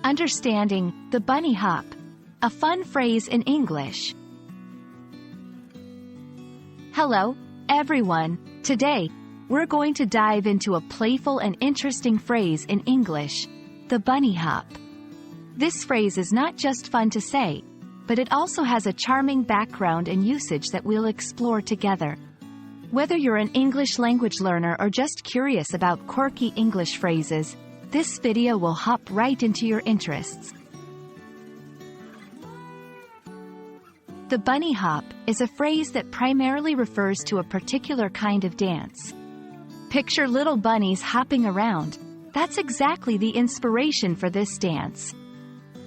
Understanding the bunny hop, a fun phrase in English. Hello, everyone. Today, we're going to dive into a playful and interesting phrase in English, the bunny hop. This phrase is not just fun to say, but it also has a charming background and usage that we'll explore together. Whether you're an English language learner or just curious about quirky English phrases, this video will hop right into your interests. The bunny hop is a phrase that primarily refers to a particular kind of dance. Picture little bunnies hopping around. That's exactly the inspiration for this dance.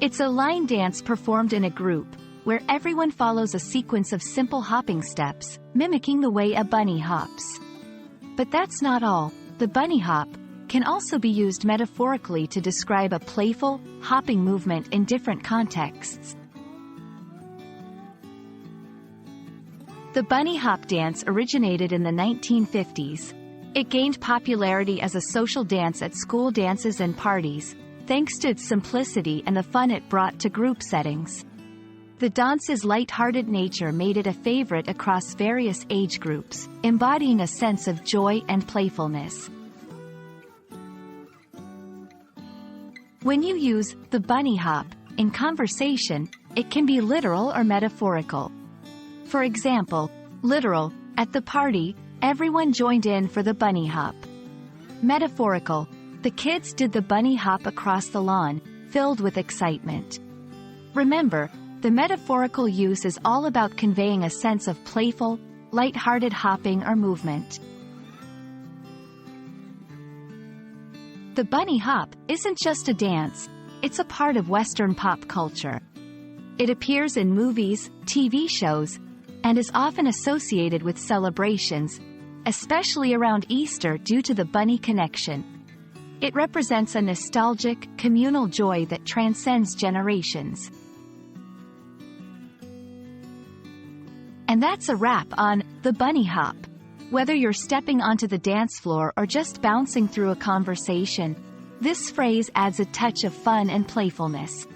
It's a line dance performed in a group, where everyone follows a sequence of simple hopping steps, mimicking the way a bunny hops. But that's not all. The bunny hop can also be used metaphorically to describe a playful, hopping movement in different contexts. The bunny hop dance originated in the 1950s. It gained popularity as a social dance at school dances and parties, thanks to its simplicity and the fun it brought to group settings. The dance's light-hearted nature made it a favorite across various age groups, embodying a sense of joy and playfulness. When you use the bunny hop in conversation, it can be literal or metaphorical. For example, literal, at the party, everyone joined in for the bunny hop. Metaphorical, the kids did the bunny hop across the lawn, filled with excitement. Remember, the metaphorical use is all about conveying a sense of playful, light-hearted hopping or movement. The bunny hop isn't just a dance, it's a part of Western pop culture. It appears in movies, TV shows, and is often associated with celebrations, especially around Easter due to the bunny connection. It represents a nostalgic, communal joy that transcends generations. And that's a wrap on the bunny hop. Whether you're stepping onto the dance floor or just bouncing through a conversation, this phrase adds a touch of fun and playfulness.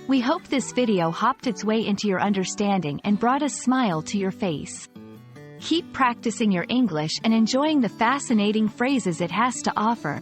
We hope this video hopped its way into your understanding and brought a smile to your face. Keep practicing your English and enjoying the fascinating phrases it has to offer.